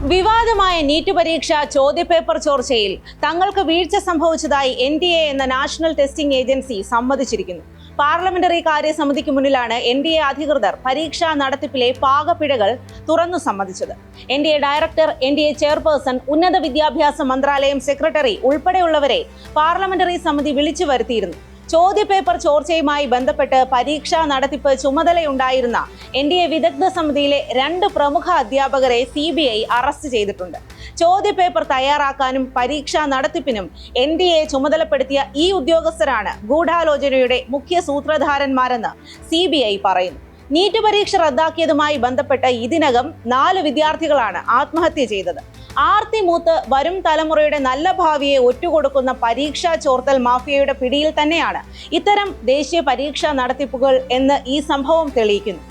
വിവാദമായ നീറ്റ് പരീക്ഷ ചോദ്യപേപ്പർ ചോർച്ചയിൽ തങ്ങൾക്ക് വീഴ്ച സംഭവിച്ചതായി NTA എന്ന നാഷണൽ ടെസ്റ്റിംഗ് ഏജൻസി സമ്മതിച്ചിരിക്കുന്നു. പാർലമെന്ററി കാര്യ സമിതിക്ക് മുന്നിലാണ് NTA അധികൃതർ പരീക്ഷാ നടത്തിപ്പിലെ പാകപ്പിഴകൾ തുറന്നു സമ്മതിച്ചത്. NTA ഡയറക്ടർ, NTA ചെയർപേഴ്സൺ, ഉന്നത വിദ്യാഭ്യാസ മന്ത്രാലയം സെക്രട്ടറി ഉൾപ്പെടെയുള്ളവരെ പാർലമെന്ററി സമിതി വിളിച്ചു വരുത്തിയിരുന്നു. ചോദ്യപേപ്പർ ചോർച്ചയുമായി ബന്ധപ്പെട്ട് പരീക്ഷാ നടത്തിപ്പ് ചുമതലയുണ്ടായിരുന്ന NTA വിദഗ്ധ സമിതിയിലെ 2 പ്രമുഖ അധ്യാപകരെ CBI അറസ്റ്റ് ചെയ്തിട്ടുണ്ട്. ചോദ്യപേപ്പർ തയ്യാറാക്കാനും പരീക്ഷാ നടത്തിപ്പിനും NTA ചുമതലപ്പെടുത്തിയ ഈ ഉദ്യോഗസ്ഥരാണ് ഗൂഢാലോചനയുടെ മുഖ്യ സൂത്രധാരന്മാരെന്ന് CBI പറയുന്നു. നീറ്റ് പരീക്ഷ റദ്ദാക്കിയതുമായി ബന്ധപ്പെട്ട് ഇതിനകം 4 വിദ്യാർത്ഥികളാണ് ആത്മഹത്യ ചെയ്തത്. ആർത്തി മൂത്ത് വരും തലമുറയുടെ നല്ല ഭാവിയെ ഒറ്റുകൊടുക്കുന്ന പരീക്ഷാ ചോർത്തൽ മാഫിയയുടെ പിടിയിൽ തന്നെയാണ് ഇത്തരം ദേശീയ പരീക്ഷാ നടത്തിപ്പുകൾ എന്ന് ഈ സംഭവം തെളിയിക്കുന്നു.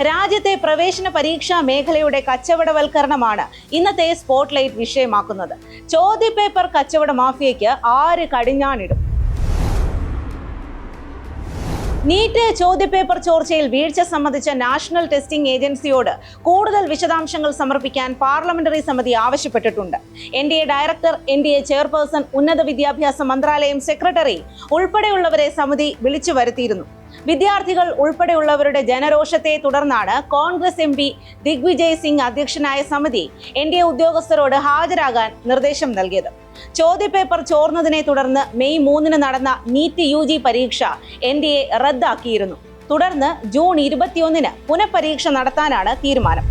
രാജ്യത്തെ പ്രവേശന പരീക്ഷാ മേഖലയുടെ കച്ചവടവൽക്കരണമാണ് ഇന്നത്തെ സ്പോട്ട്ലൈറ്റ് വിഷയമാക്കുന്നത്. ചോദ്യപേപ്പർ കച്ചവട മാഫിയയ്ക്ക് ആര് കടിഞ്ഞാണിടും? നീറ്റ് ചോദ്യപേപ്പർ ചോർച്ചയിൽ വീഴ്ച സംബന്ധിച്ച നാഷണൽ ടെസ്റ്റിംഗ് ഏജൻസിയോട് കൂടുതൽ വിശദാംശങ്ങൾ സമർപ്പിക്കാൻ പാർലമെന്ററി സമിതി ആവശ്യപ്പെട്ടിട്ടുണ്ട്. NTA ഡയറക്ടർ, NTA ചെയർപേഴ്സൺ, ഉന്നത വിദ്യാഭ്യാസ മന്ത്രാലയം സെക്രട്ടറി ഉൾപ്പെടെയുള്ളവരെ സമിതി വിളിച്ചു വരുത്തിയിരുന്നു. വിദ്യാർത്ഥികൾ ഉൾപ്പെടെയുള്ളവരുടെ ജനരോഷത്തെ തുടർന്നാണ് കോൺഗ്രസ് MP ദിഗ്വിജയ് സിംഗ് അധ്യക്ഷനായ സമിതി NTA ഉദ്യോഗസ്ഥരോട് ഹാജരാകാൻ നിർദ്ദേശം നൽകിയത്. ചോദ്യപേപ്പർ ചോർന്നതിനെ തുടർന്ന് മെയ് 3 നടന്ന നീറ്റ് UG പരീക്ഷ NTA റദ്ദാക്കിയിരുന്നു. തുടർന്ന് ജൂൺ 21 പുനഃപരീക്ഷ നടത്താനാണ് തീരുമാനം.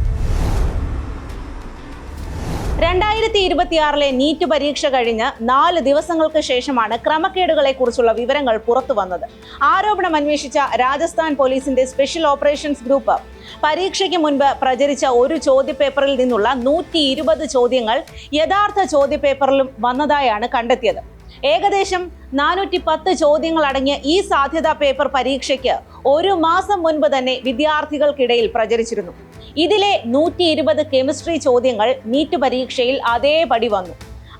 2026 നീറ്റ് പരീക്ഷ കഴിഞ്ഞ് 4 ദിവസങ്ങൾക്ക് ശേഷമാണ് ക്രമക്കേടുകളെ കുറിച്ചുള്ള വിവരങ്ങൾ പുറത്തു വന്നത്. ആരോപണം അന്വേഷിച്ച രാജസ്ഥാൻ പോലീസിന്റെ സ്പെഷ്യൽ ഓപ്പറേഷൻസ് ഗ്രൂപ്പ് പരീക്ഷയ്ക്ക് മുൻപ് പ്രചരിച്ച ഒരു ചോദ്യപേപ്പറിൽ നിന്നുള്ള 120 ചോദ്യങ്ങൾ യഥാർത്ഥ ചോദ്യപേപ്പറിലും വന്നതായാണ് കണ്ടെത്തിയത്. ഏകദേശം 410 ചോദ്യങ്ങൾ അടങ്ങിയ ഈ സാധ്യതാ പേപ്പർ പരീക്ഷയ്ക്ക് 1 മാസം മുൻപ് തന്നെ വിദ്യാർത്ഥികൾക്കിടയിൽ പ്രചരിച്ചിരുന്നു. ഇതിലെ 120 കെമിസ്ട്രി ചോദ്യങ്ങൾ നീറ്റ് പരീക്ഷയിൽ അതേപടി വന്നു.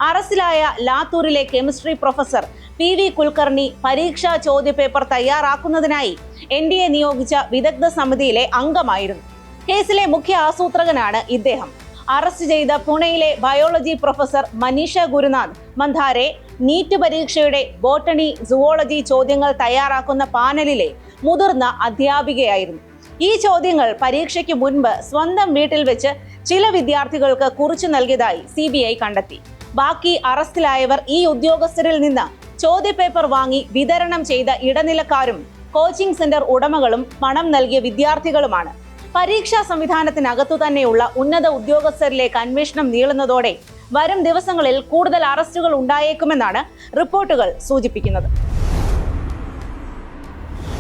അറസ്റ്റിലായ ലാത്തൂരിലെ കെമിസ്ട്രി പ്രൊഫസർ PV കുൽക്കർണി പരീക്ഷാ ചോദ്യപേപ്പർ തയ്യാറാക്കുന്നതിനായി NTA നിയോഗിച്ച വിദഗ്ധ സമിതിയിലെ അംഗമായിരുന്നു. കേസിലെ മുഖ്യ ആസൂത്രകനാണ് ഇദ്ദേഹം. അറസ്റ്റ് ചെയ്ത പുണെയിലെ biology professor Manisha Gurunath Mandhare NEET പരീക്ഷയുടെ ബോട്ടണി, സുവോളജി ചോദ്യങ്ങൾ തയ്യാറാക്കുന്ന പാനലിലെ മുതിർന്ന അധ്യാപികയായിരുന്നു. ഈ ചോദ്യങ്ങൾ പരീക്ഷയ്ക്ക് മുൻപ് സ്വന്തം വീട്ടിൽ വെച്ച് ചില വിദ്യാർത്ഥികൾക്ക് കുറിച്ചു നൽകിയതായി CBI കണ്ടെത്തി. ബാക്കി അറസ്റ്റിലായവർ ഈ ഉദ്യോഗസ്ഥരിൽ നിന്ന് ചോദ്യപേപ്പർ വാങ്ങി വിതരണം ചെയ്ത ഇടനിലക്കാരും കോച്ചിംഗ് സെന്റർ ഉടമകളും പണം നൽകിയ വിദ്യാർത്ഥികളുമാണ്. പരീക്ഷാ സംവിധാനത്തിനകത്തു തന്നെയുള്ള ഉന്നത ഉദ്യോഗസ്ഥരിലേക്ക് അന്വേഷണം നീളുന്നതോടെ വരും ദിവസങ്ങളിൽ കൂടുതൽ അറസ്റ്റുകൾ ഉണ്ടായേക്കുമെന്നാണ് റിപ്പോർട്ടുകൾ സൂചിപ്പിക്കുന്നത്.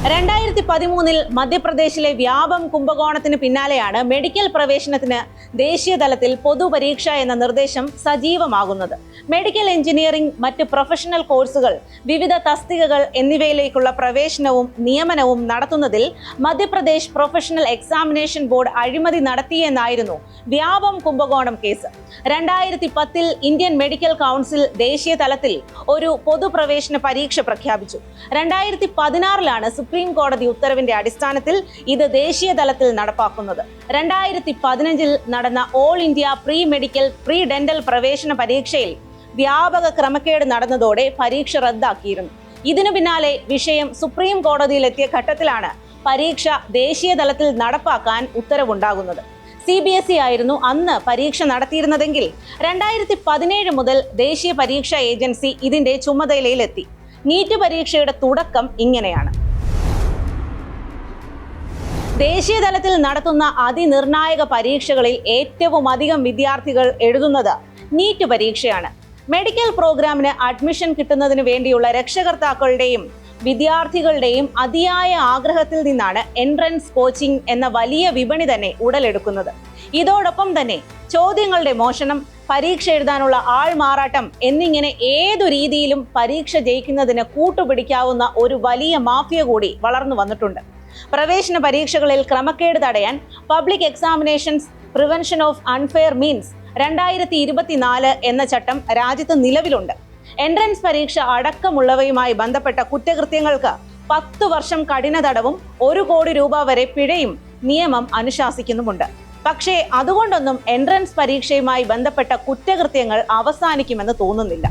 2013 മധ്യപ്രദേശിലെ വ്യാപം കുംഭകോണത്തിന് പിന്നാലെയാണ് മെഡിക്കൽ പ്രവേശനത്തിന് ദേശീയ തലത്തിൽ പൊതുപരീക്ഷ എന്ന നിർദ്ദേശം സജീവമാകുന്നത്. മെഡിക്കൽ എഞ്ചിനീയറിംഗ്, മറ്റ് പ്രൊഫഷണൽ കോഴ്സുകൾ, വിവിധ തസ്തികകൾ എന്നിവയിലേക്കുള്ള പ്രവേശനവും നിയമനവും നടത്തുന്നതിൽ മധ്യപ്രദേശ് പ്രൊഫഷണൽ എക്സാമിനേഷൻ ബോർഡ് അഴിമതി നടത്തിയെന്നായിരുന്നു വ്യാപം കുംഭകോണം കേസ്. 2010 ഇന്ത്യൻ മെഡിക്കൽ കൗൺസിൽ ദേശീയ തലത്തിൽ ഒരു പൊതുപ്രവേശന പരീക്ഷ പ്രഖ്യാപിച്ചു. 2016 സുപ്രീം കോടതി ഉത്തരവിന്റെ അടിസ്ഥാനത്തിൽ ഇത് ദേശീയ തലത്തിൽ നടപ്പാക്കുന്നത്. 2015 നടന്ന all India pre medical, pre dental പ്രവേശന പരീക്ഷയിൽ വ്യാപക ക്രമക്കേട് നടന്നതോടെ പരീക്ഷ റദ്ദാക്കിയിരുന്നു. ഇതിനു പിന്നാലെ വിഷയം സുപ്രീം കോടതിയിലെത്തിയ ഘട്ടത്തിലാണ് പരീക്ഷ ദേശീയ തലത്തിൽ നടപ്പാക്കാൻ ഉത്തരവുണ്ടാകുന്നത്. CBSE ആയിരുന്നു അന്ന് പരീക്ഷ നടത്തിയിരുന്നതെങ്കിൽ 2017 മുതൽ ദേശീയ പരീക്ഷാ ഏജൻസി ഇതിന്റെ ചുമതലയിലെത്തി. നീറ്റ് പരീക്ഷയുടെ തുടക്കം ഇങ്ങനെയാണ്. ദേശീയ തലത്തിൽ നടത്തുന്ന അതിനിർണായക പരീക്ഷകളിൽ ഏറ്റവും അധികം വിദ്യാർത്ഥികൾ എഴുതുന്നത് നീറ്റ് പരീക്ഷയാണ്. മെഡിക്കൽ പ്രോഗ്രാമിന് അഡ്മിഷൻ കിട്ടുന്നതിന് വേണ്ടിയുള്ള രക്ഷകർത്താക്കളുടെയും വിദ്യാർത്ഥികളുടെയും അതിയായ ആഗ്രഹത്തിൽ നിന്നാണ് എൻട്രൻസ് കോച്ചിംഗ് എന്ന വലിയ വിപണി തന്നെ ഉടലെടുക്കുന്നത്. ഇതോടൊപ്പം തന്നെ ചോദ്യങ്ങളുടെ മോഷണം, പരീക്ഷ എഴുതാനുള്ള ആൾമാറാട്ടം എന്നിങ്ങനെ ഏതു രീതിയിലും പരീക്ഷ ജയിക്കുന്നതിന് കൂട്ടുപിടിക്കാവുന്ന ഒരു വലിയ മാഫിയ കൂടി വളർന്നു വന്നിട്ടുണ്ട്. പ്രവേശന പരീക്ഷകളിൽ ക്രമക്കേട് തടയാൻ public examinations prevention of unfair means 2024 എന്ന ചട്ടം രാജ്യത്ത് നിലവിലുണ്ട്. എൻട്രൻസ് പരീക്ഷ അടക്കമുള്ളവയുമായി ബന്ധപ്പെട്ട കുറ്റകൃത്യങ്ങൾക്ക് 10 വർഷം കഠിന തടവും 1 കോടി രൂപ വരെ പിഴയും നിയമം അനുശാസിക്കുന്നുമുണ്ട്. പക്ഷേ അതുകൊണ്ടൊന്നും എൻട്രൻസ് പരീക്ഷയുമായി ബന്ധപ്പെട്ട കുറ്റകൃത്യങ്ങൾ അവസാനിക്കുമെന്ന് തോന്നുന്നില്ല.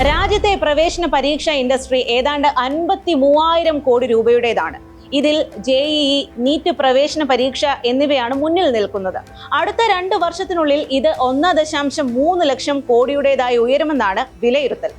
രാജ്യത്തെ പ്രവേശന പരീക്ഷാ ഇൻഡസ്ട്രി ഏതാണ്ട് 53,000 കോടി രൂപയുടേതാണ്. ഇതിൽ JEE, നീറ്റ് പ്രവേശന പരീക്ഷ എന്നിവയാണ് മുന്നിൽ നിൽക്കുന്നത്. അടുത്ത 2 വർഷത്തിനുള്ളിൽ ഇത് 1.3 ലക്ഷം കോടിയുടേതായി ഉയരുമെന്നാണ് വിലയിരുത്തൽ.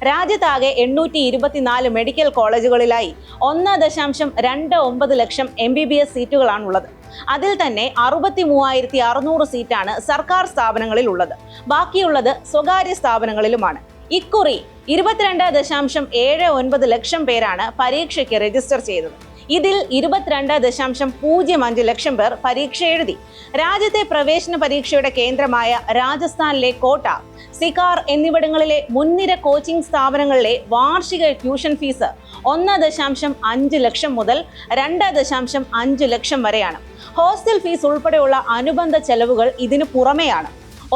രാജ്യത്താകെ 824 മെഡിക്കൽ കോളേജുകളിലായി 1.29 ലക്ഷം MBBS സീറ്റുകളാണുള്ളത്. അതിൽ തന്നെ 63,600 സീറ്റാണ് സർക്കാർ സ്ഥാപനങ്ങളിൽ ഉള്ളത്. ബാക്കിയുള്ളത് സ്വകാര്യ സ്ഥാപനങ്ങളിലുമാണ്. ഇക്കുറി 22.79 ലക്ഷം പേരാണ് പരീക്ഷയ്ക്ക് രജിസ്റ്റർ ചെയ്തത്. ഇതിൽ 22.05 ലക്ഷം പേർ പരീക്ഷ എഴുതി. രാജ്യത്തെ പ്രവേശന പരീക്ഷയുടെ കേന്ദ്രമായ രാജസ്ഥാനിലെ കോട്ട, സികാർ എന്നിവിടങ്ങളിലെ മുൻനിര കോച്ചിംഗ് സ്ഥാപനങ്ങളിലെ വാർഷിക ട്യൂഷൻ ഫീസ് 1.5 ലക്ഷം മുതൽ 2.5 ലക്ഷം വരെയാണ്. ഹോസ്റ്റൽ ഫീസ് ഉൾപ്പെടെയുള്ള അനുബന്ധ ചെലവുകൾ ഇതിനു പുറമെയാണ്.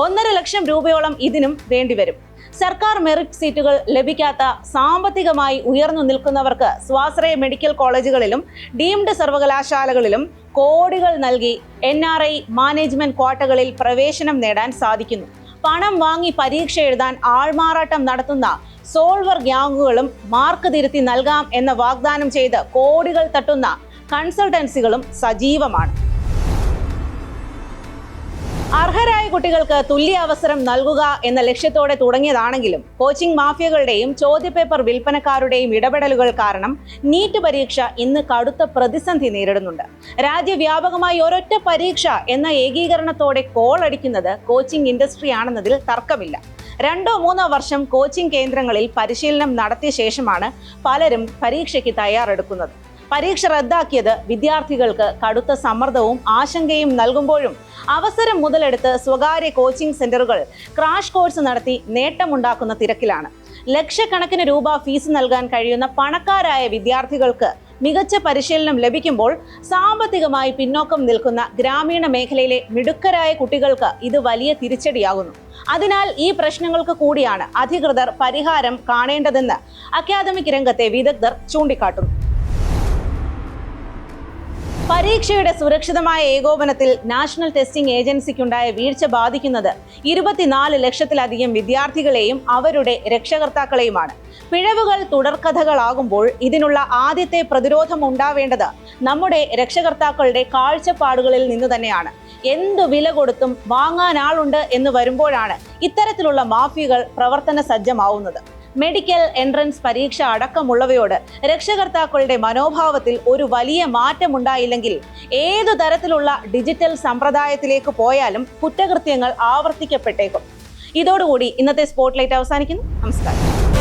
1.5 ലക്ഷം രൂപയോളം ഇതിനും വേണ്ടിവരും. സർക്കാർ മെറിറ്റ് സീറ്റുകൾ ലഭിക്കാത്ത സാമ്പത്തികമായി ഉയർന്നു നിൽക്കുന്നവർക്ക് സ്വാശ്രയ മെഡിക്കൽ കോളേജുകളിലും ഡീംഡ് സർവകലാശാലകളിലും കോടികൾ നൽകി NRI മാനേജ്മെന്റ് ക്വാട്ടകളിൽ പ്രവേശനം നേടാൻ സാധിക്കുന്നു. പണം വാങ്ങി പരീക്ഷ എഴുതാൻ ആൾമാറാട്ടം നടത്തുന്ന സോൾവർ ഗ്യാങ്ങുകളും മാർക്ക് തിരുത്തി നൽകാം എന്ന വാഗ്ദാനം ചെയ്ത് കോടികൾ തട്ടുന്ന കൺസൾട്ടൻസികളും സജീവമാണ്. അർഹരായ കുട്ടികൾക്ക് തുല്യ അവസരം നൽകുക എന്ന ലക്ഷ്യത്തോടെ തുടങ്ങിയതാണെങ്കിലും കോച്ചിംഗ് മാഫിയകളുടെയും ചോദ്യപേപ്പർ വിൽപ്പനക്കാരുടെയും ഇടപെടലുകൾ കാരണം നീറ്റ് പരീക്ഷ ഇന്ന് കടുത്ത പ്രതിസന്ധി നേരിടുന്നുണ്ട്. രാജ്യവ്യാപകമായി ഒരൊറ്റ പരീക്ഷ എന്ന ഏകീകരണത്തോടെ കോളടിക്കുന്നത് കോച്ചിംഗ് ഇൻഡസ്ട്രി ആണെന്നതിൽ തർക്കമില്ല. 2-3 വർഷം കോച്ചിംഗ് കേന്ദ്രങ്ങളിൽ പരിശീലനം നടത്തിയ ശേഷമാണ് പലരും പരീക്ഷയ്ക്ക് തയ്യാറെടുക്കുന്നത്. പരീക്ഷ റദ്ദാക്കിയത് വിദ്യാർത്ഥികൾക്ക് കടുത്ത സമ്മർദ്ദവും ആശങ്കയും നൽകുമ്പോഴും അവസരം മുതലെടുത്ത് സ്വകാര്യ കോച്ചിംഗ് സെന്ററുകൾ ക്രാഷ് കോഴ്സ് നടത്തി നേട്ടമുണ്ടാക്കുന്ന തിരക്കിലാണ്. ലക്ഷക്കണക്കിന് രൂപ ഫീസ് നൽകാൻ കഴിയുന്ന പണക്കാരായ വിദ്യാർത്ഥികൾക്ക് മികച്ച പരിശീലനം ലഭിക്കുമ്പോൾ സാമ്പത്തികമായി പിന്നോക്കം നിൽക്കുന്ന ഗ്രാമീണ മേഖലയിലെ മിടുക്കരായ കുട്ടികൾക്ക് ഇത് വലിയ തിരിച്ചടിയാകുന്നു. അതിനാൽ ഈ പ്രശ്നങ്ങൾക്ക് കൂടിയാണ് അധികൃതർ പരിഹാരം കാണേണ്ടതെന്ന് അക്കാദമിക് രംഗത്തെ വിദഗ്ധർ ചൂണ്ടിക്കാട്ടുന്നു. പരീക്ഷയുടെ സുരക്ഷിതമായ ഏകോപനത്തിൽ നാഷണൽ ടെസ്റ്റിംഗ് ഏജൻസിക്കുണ്ടായ വീഴ്ച ബാധിക്കുന്നത് 24 ലക്ഷത്തിലധികം വിദ്യാർത്ഥികളെയും അവരുടെ രക്ഷകർത്താക്കളെയുമാണ്. പിഴവുകൾ തുടർക്കഥകളാകുമ്പോൾ ഇതിനുള്ള ആദ്യത്തെ പ്രതിരോധം ഉണ്ടാവേണ്ടത് നമ്മുടെ രക്ഷകർത്താക്കളുടെ കാഴ്ചപ്പാടുകളിൽ നിന്നു തന്നെയാണ്. എന്തു വില കൊടുത്തും വാങ്ങാൻ ആളുണ്ട് എന്ന് വരുമ്പോഴാണ് ഇത്തരത്തിലുള്ള മാഫിയകൾ പ്രവർത്തന സജ്ജമാവുന്നത്. മെഡിക്കൽ എൻട്രൻസ് പരീക്ഷ അടക്കമുള്ളവയോട് രക്ഷകർത്താക്കളുടെ മനോഭാവത്തിൽ ഒരു വലിയ മാറ്റമുണ്ടായില്ലെങ്കിൽ ഏതു തരത്തിലുള്ള ഡിജിറ്റൽ സമ്പ്രദായത്തിലേക്ക് പോയാലും കുറ്റകൃത്യങ്ങൾ ആവർത്തിക്കപ്പെട്ടേക്കും. ഇതോടുകൂടി ഇന്നത്തെ സ്പോട്ട്ലൈറ്റ് അവസാനിക്കുന്നു. നമസ്കാരം.